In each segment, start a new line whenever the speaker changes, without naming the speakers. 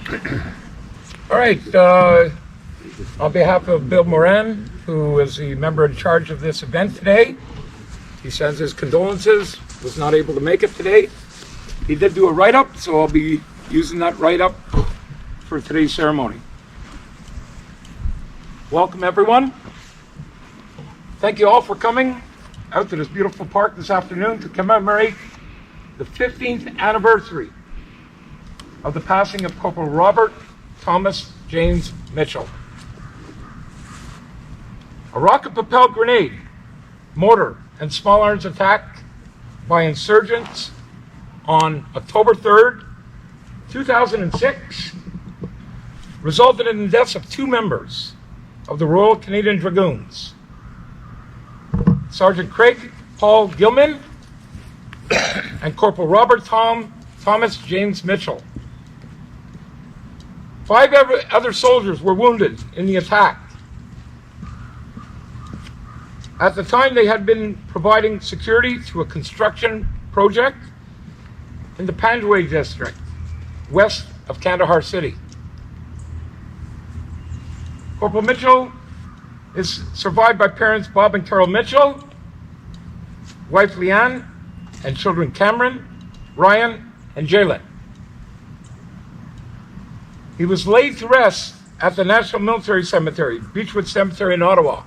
All right, on behalf of Bill Moran, who is the member in charge of this event today, he sends his condolences, was not able to make it today. He did do a write-up, so I'll be using that write-up for today's ceremony. Welcome, everyone. Thank you all for coming out to this beautiful park this afternoon to commemorate the 15th anniversary of the passing of Corporal Robert Thomas James Mitchell. A rocket-propelled grenade, mortar, and small arms attack by insurgents on October 3rd, 2006 resulted in the deaths of two members of the Royal Canadian Dragoons, Sergeant Craig Paul Gillam and Corporal Robert Thomas James Mitchell. 5 other soldiers were wounded in the attack. At the time, they had been providing security to a construction project in the Panjwai district, west of Kandahar City. Corporal Mitchell is survived by parents Bob and Carol Mitchell, wife Leanne, and children Cameron, Ryan, and Jeylin. He was laid to rest at the National Military Cemetery, Beechwood Cemetery in Ottawa.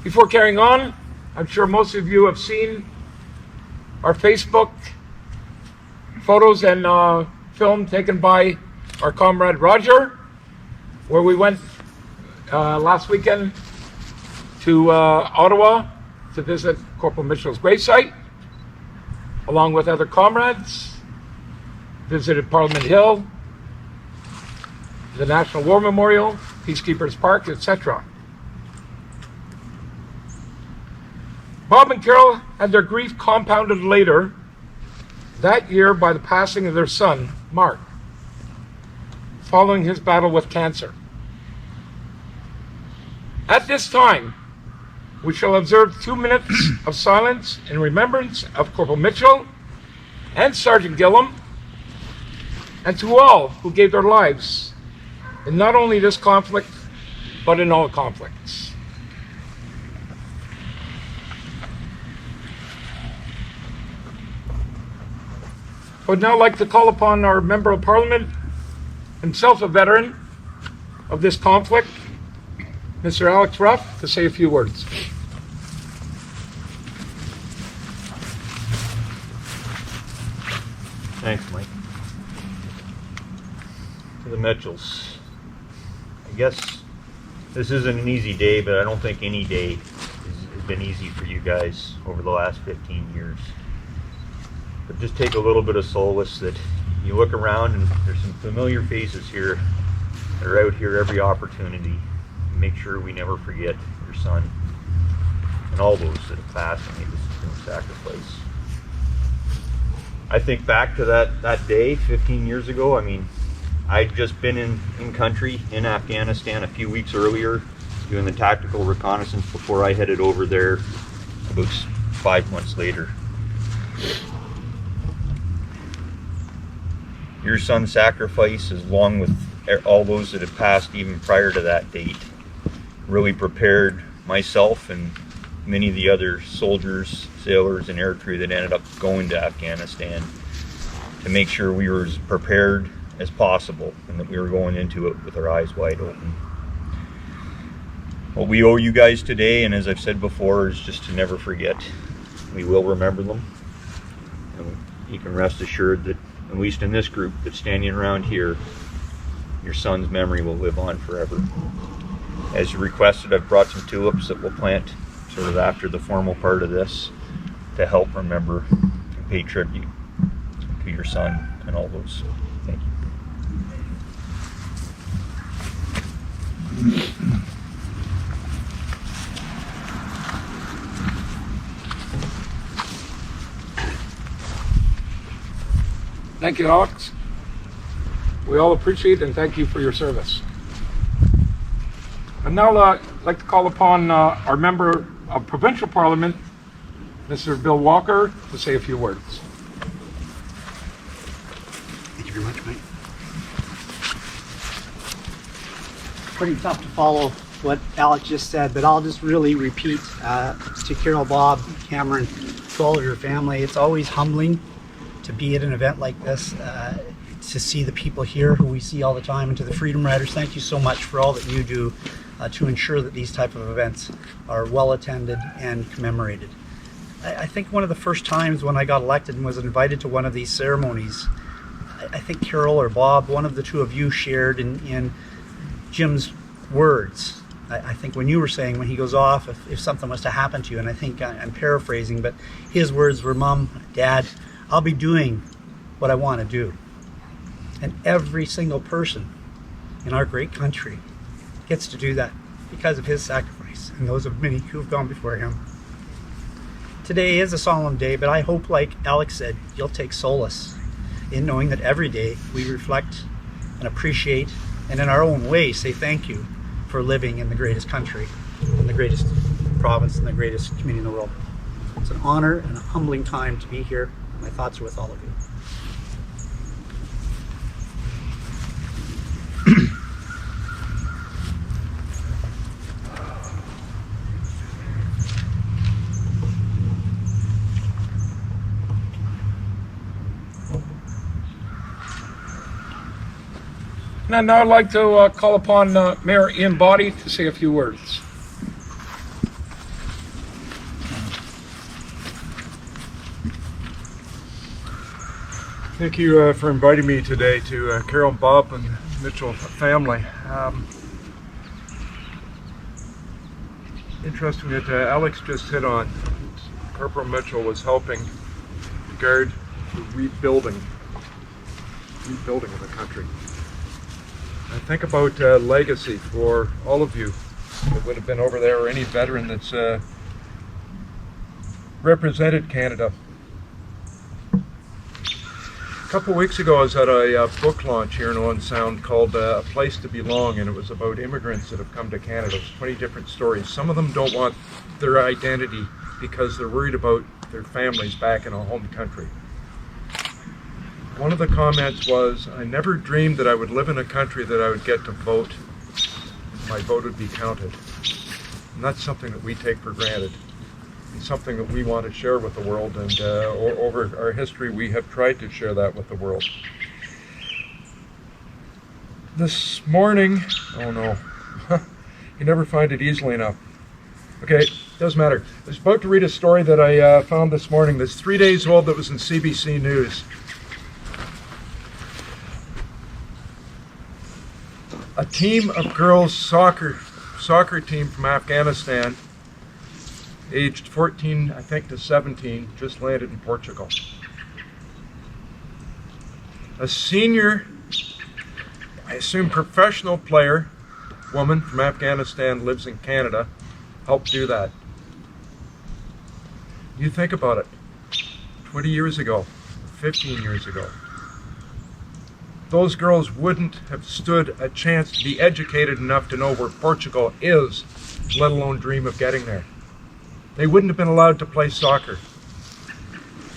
Before carrying on, I'm sure most of you have seen our Facebook photos and film taken by our comrade Roger, where we went last weekend to Ottawa to visit Corporal Mitchell's gravesite, along with other comrades, visited Parliament Hill, the National War Memorial, Peacekeepers Park, etc. Bob and Carol had their grief compounded later that year by the passing of their son, Mark, following his battle with cancer. At this time, we shall observe 2 minutes of silence in remembrance of Corporal Mitchell and Sergeant Gillam, and to all who gave their lives in not only this conflict, but in all conflicts. I would now like to call upon our Member of Parliament, himself a veteran of this conflict, Mr. Alex Ruff, to say a few words.
Thanks, Mike. To the Mitchells, I guess this isn't an easy day, but I don't think any day has been easy for you guys over the last 15 years. But just take a little bit of solace that you look around and there's some familiar faces here that are out here every opportunity. Make sure we never forget your son and all those that have passed and made this sacrifice. I think back to that day 15 years ago. I mean, I'd just been in country in Afghanistan a few weeks earlier doing the tactical reconnaissance before I headed over there about 5 months later. Your son's sacrifice, along with all those that had passed even prior to that date, really prepared myself and many of the other soldiers, sailors, and aircrew that ended up going to Afghanistan to make sure we were as prepared as possible and that we were going into it with our eyes wide open. What we owe you guys today, and as I've said before, is just to never forget. We will remember them, and you can rest assured that, at least in this group that's standing around here, your son's memory will live on forever. As you requested, I've brought some tulips that we'll plant sort of after the formal part of this to help remember and pay tribute to your son and all those. Thank you.
Thank you, Alex. We all appreciate and thank you for your service. And now I'd like to call upon our Member of Provincial Parliament, Mr. Bill Walker, to say a few words.
Thank you very much, Mike. pretty tough to follow what Alex just said, but I'll just really repeat to Carol, Bob, Cameron, to all of your family. It's always humbling to be at an event like this, to see the people here who we see all the time, and to the Freedom Riders, thank you so much for all that you do to ensure that these type of events are well attended and commemorated. I think one of the first times when I got elected and was invited to one of these ceremonies, I think Carol or Bob, one of the two of you shared in Jim's words. I think when you were saying, when he goes off, if something was to happen to you, and I think I'm paraphrasing, but his words were, Mom, Dad, I'll be doing what I want to do. And every single person in our great country gets to do that because of his sacrifice and those of many who have gone before him. Today is a solemn day, but I hope, like Alex said, you'll take solace in knowing that every day we reflect and appreciate and in our own way say thank you for living in the greatest country, in the greatest province, in the greatest community in the world. It's an honor and a humbling time to be here. My thoughts are with all of you.
And now I'd like to call upon Mayor Ian Boddy to say a few words.
Thank you for inviting me today to Carol, Bob, and Mitchell family. Interesting that Alex just hit on. Corporal Mitchell was helping guard the rebuilding of the country. I think about legacy for all of you that would have been over there, or any veteran that's represented Canada. A couple of weeks ago I was at a book launch here in Owen Sound called A Place to Belong, and it was about immigrants that have come to Canada. It was 20 different stories. Some of them don't want their identity because they're worried about their families back in a home country. One of the comments was, I never dreamed that I would live in a country that I would get to vote, and my vote would be counted. And that's something that we take for granted. It's something that we want to share with the world, and over our history we have tried to share that with the world. This morning, oh no, you never find it easily enough. Okay, doesn't matter. I was about to read a story that I found this morning that's 3 days old that was in CBC News. A team of girls soccer team from Afghanistan, aged 14, I think, to 17, just landed in Portugal. A senior, I assume professional player, woman from Afghanistan, lives in Canada, helped do that. You think about it, 20 years ago, 15 years ago, those girls wouldn't have stood a chance to be educated enough to know where Portugal is, let alone dream of getting there. They wouldn't have been allowed to play soccer.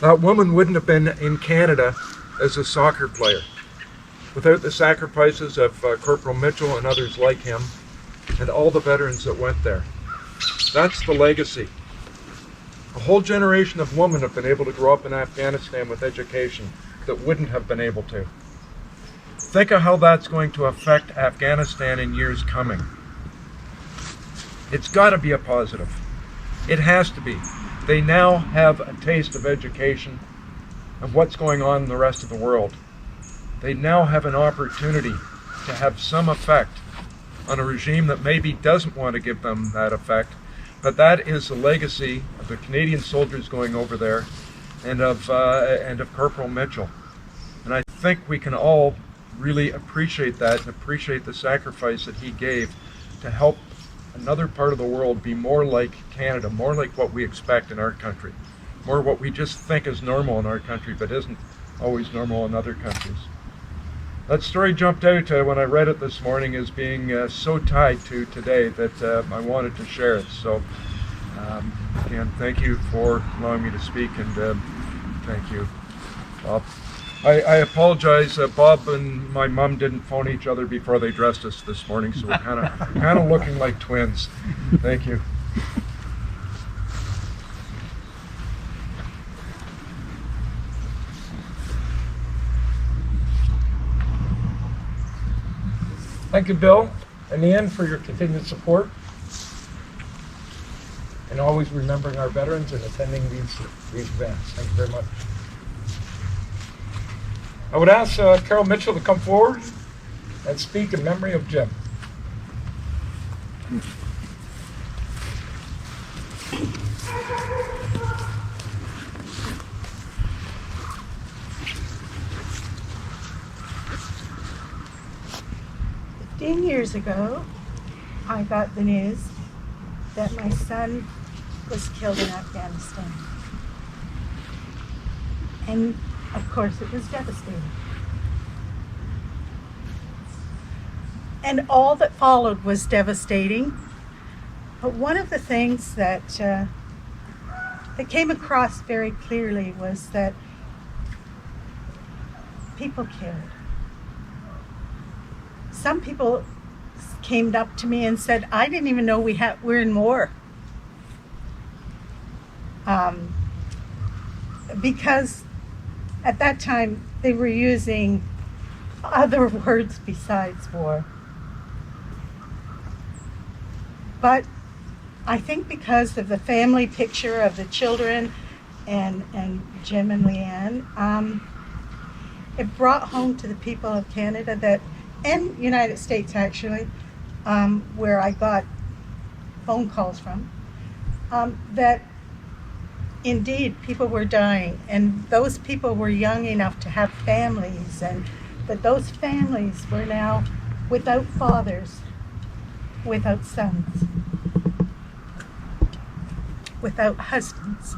That woman wouldn't have been in Canada as a soccer player without the sacrifices of Corporal Mitchell and others like him, and all the veterans that went there. That's the legacy. A whole generation of women have been able to grow up in Afghanistan with education that wouldn't have been able to. Think of how that's going to affect Afghanistan in years coming. It's got to be a positive. It has to be. They now have a taste of education, of what's going on in the rest of the world. They now have an opportunity to have some effect on a regime that maybe doesn't want to give them that effect, but that is the legacy of the Canadian soldiers going over there and of Corporal Mitchell. And I think we can all really appreciate that and appreciate the sacrifice that he gave to help another part of the world be more like Canada, more like what we expect in our country, more what we just think is normal in our country but isn't always normal in other countries. That story jumped out when I read it this morning as being so tied to today that I wanted to share it. So again, thank you for allowing me to speak, and thank you, Bob. I apologize. Bob and my mom didn't phone each other before they dressed us this morning, so we're kind of looking like twins. Thank you.
Thank you, Bill and Leanne, for your continued support and always remembering our veterans and attending these events. Thank you very much. I would ask Corporal Mitchell to come forward and speak in memory of Jim.
Years ago, I got the news that my son was killed in Afghanistan. And of course, it was devastating. And all that followed was devastating. But one of the things that came across very clearly was that people cared. Some people came up to me and said, "I didn't even know we're in war." Because at that time they were using other words besides war. But I think because of the family picture of the children and Jim and Leanne, it brought home to the people of Canada that, and United States actually, where I got phone calls from, that indeed people were dying, and those people were young enough to have families, and that those families were now without fathers, without sons, without husbands.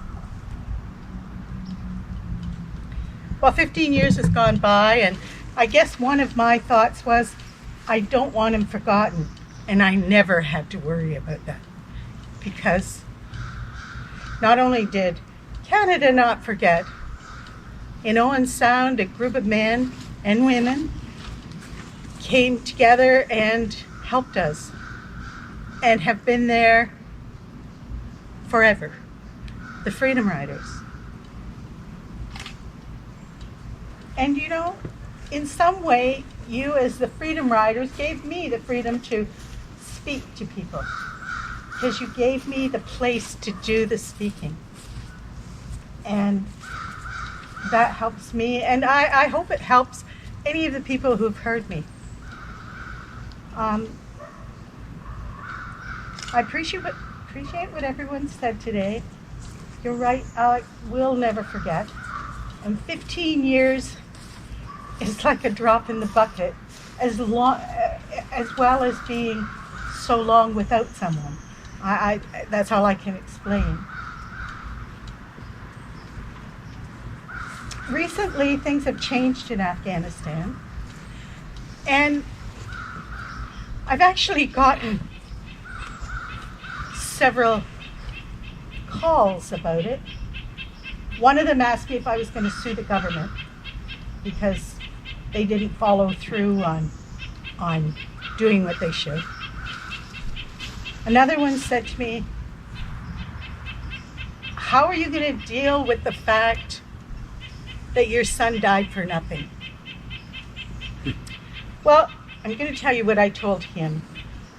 Well, 15 years has gone by, and I guess one of my thoughts was, I don't want him forgotten. And I never had to worry about that. Because not only did Canada not forget, in Owen Sound, a group of men and women came together and helped us and have been there forever. The Freedom Riders. And you know, in some way, you as the Freedom Riders gave me the freedom to speak to people, because you gave me the place to do the speaking. And that helps me, and I hope it helps any of the people who've heard me. I appreciate what everyone said today. You're right, Alec, we'll never forget. And 15 years is like a drop in the bucket, as well as being so long without someone. That's all I can explain. Recently, things have changed in Afghanistan, and I've actually gotten several calls about it. One of them asked me if I was going to sue the government because they didn't follow through on doing what they should. Another one said to me, how are you going to deal with the fact that your son died for nothing? Well, I'm going to tell you what I told him,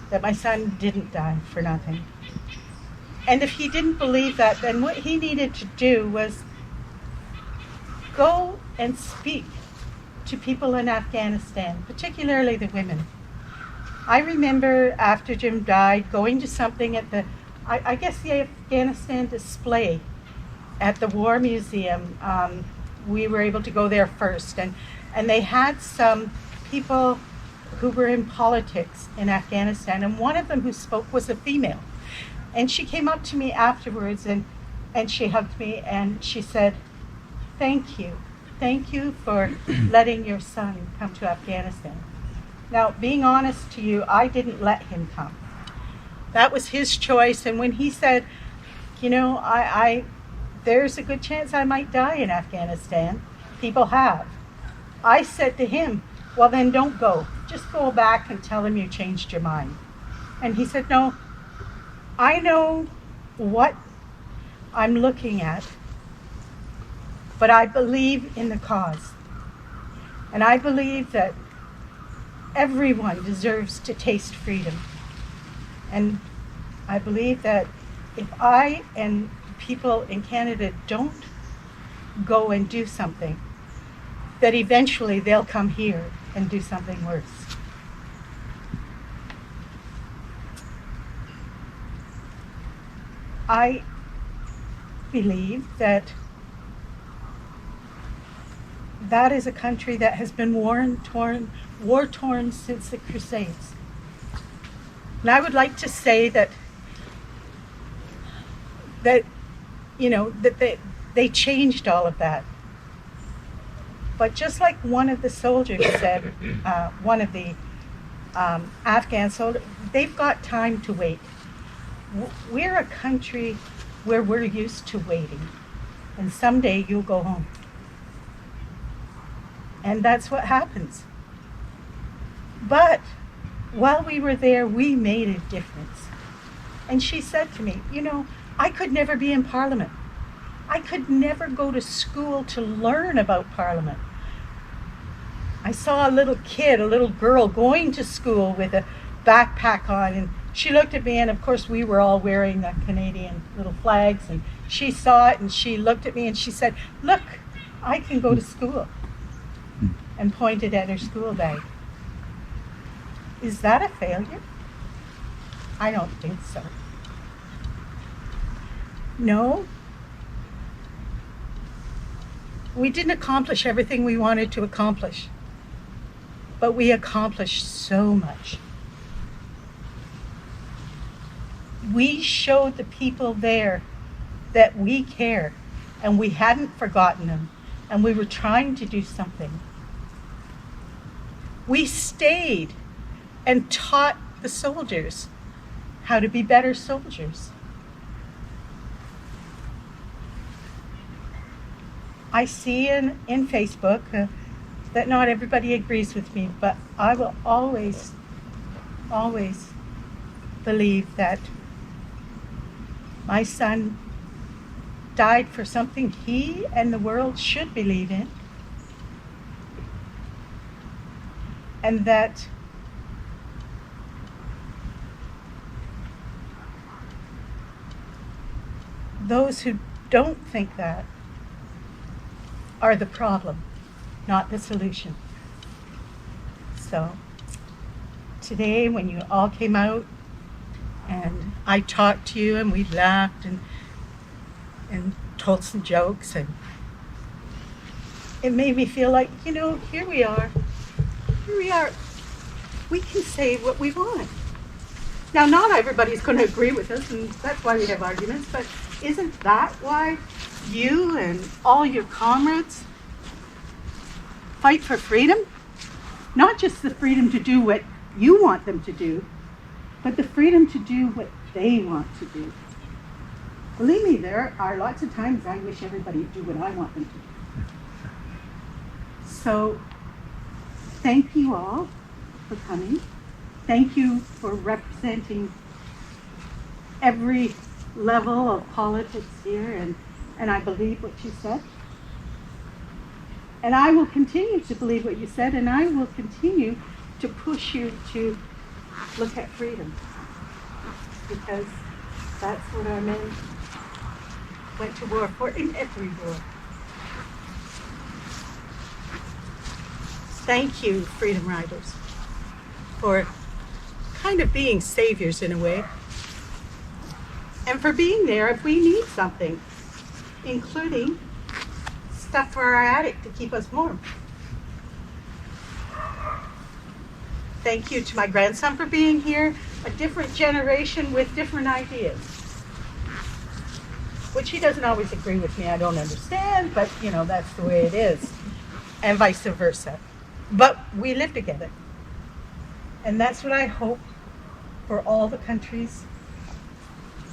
that my son didn't die for nothing. And if he didn't believe that, then what he needed to do was go and speak to people in Afghanistan, particularly the women. I remember after Jim died, going to something at the Afghanistan display at the War Museum. We were able to go there first, and they had some people who were in politics in Afghanistan, and one of them who spoke was a female. And she came up to me afterwards and she hugged me and she said, thank you for letting your son come to Afghanistan. Now, being honest to you, I didn't let him come. That was his choice, and when he said, you know, there's a good chance I might die in Afghanistan, people have. I said to him, well, then don't go. Just go back and tell him you changed your mind. And he said, no, I know what I'm looking at, but I believe in the cause. And I believe that everyone deserves to taste freedom. And I believe that if I and people in Canada don't go and do something, that eventually they'll come here and do something worse. I believe that that is a country that has been war-torn since the Crusades. And I would like to say that they changed all of that. But just like one of the soldiers said, one of the Afghan soldiers, they've got time to wait. We're a country where we're used to waiting, and someday you'll go home. And that's what happens. But while we were there, we made a difference. And she said to me, I could never be in Parliament. I could never go to school to learn about Parliament. I saw a little kid, a little girl going to school with a backpack on, and she looked at me, and of course we were all wearing the Canadian little flags, and she saw it and she looked at me and she said, look, I can go to school, and pointed at her school bag. Is that a failure? I don't think so. No. We didn't accomplish everything we wanted to accomplish, but we accomplished so much. We showed the people there that we care, and we hadn't forgotten them, and we were trying to do something. We stayed and taught the soldiers how to be better soldiers. I see in Facebook that not everybody agrees with me, but I will always believe that my son died for something he and the world should believe in, and that those who don't think that are the problem, not the solution. So today, when you all came out and I talked to you and we laughed and told some jokes, and it made me feel like, here we are. We can say what we want. Now, not everybody's going to agree with us, and that's why we have arguments, but isn't that why you and all your comrades fight for freedom? Not just the freedom to do what you want them to do, but the freedom to do what they want to do. Believe me, there are lots of times I wish everybody would do what I want them to do. So, thank you all for coming. Thank you for representing every level of politics here, and I believe what you said. And I will continue to believe what you said, and I will continue to push you to look at freedom, because that's what our men went to war for in every war. Thank you, Freedom Riders, for kind of being saviors in a way, and for being there if we need something, including stuff for our attic to keep us warm. Thank you to my grandson for being here, a different generation with different ideas, which he doesn't always agree with me. I don't understand, but that's the way it is, and vice versa. But we live together, and that's what I hope for all the countries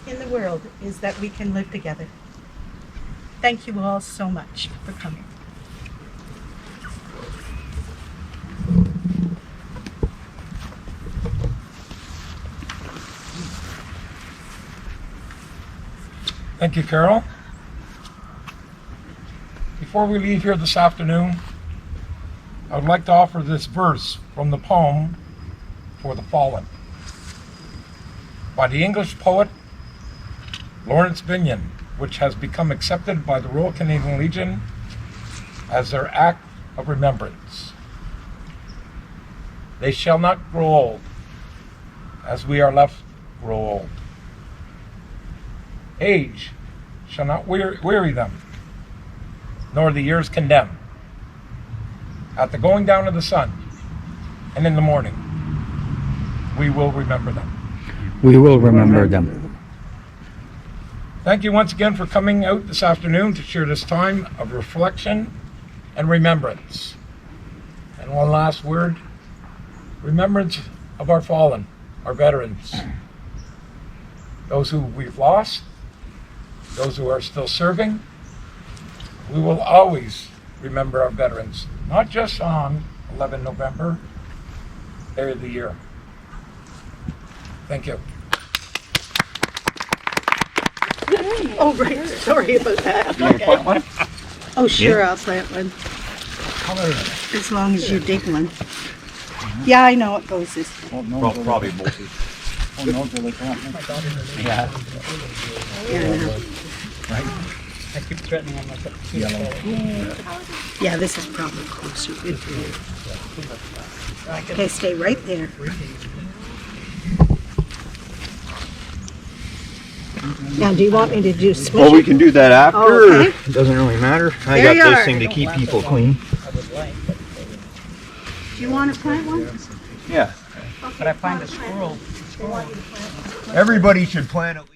in the world, is that we can live together. Thank you all so much for coming.
Thank you, Carol. Before we leave here this afternoon, I would like to offer this verse from the poem For the Fallen by the English poet Lawrence Binyon, which has become accepted by the Royal Canadian Legion as their act of remembrance. They shall not grow old, as we are left grow old. Age shall not weary them, nor the years condemn. At the going down of the sun, and in the morning, we will remember them.
We will remember them.
Thank you once again for coming out this afternoon to share this time of reflection and remembrance. And one last word, remembrance of our fallen, our veterans, those who we've lost, those who are still serving. We will always remember our veterans, not just on 11 November, Day of the Year. Thank you.
Oh, right. Sorry about that. Oh, sure, I'll plant one. As long as you dig one. Yeah, I know it goes this way.
Probably both.
Yeah.
I keep threatening on myself.
Yeah, this is probably closer. Good for you. Okay, stay right there. Now, do you want me to do switch?
Well, we can do that after.
Okay.
It doesn't really matter. I
There
got
you
this
are.
thing to keep people clean.
Do you want to plant one?
Yeah.
But I find a squirrel.
Everybody should plant at least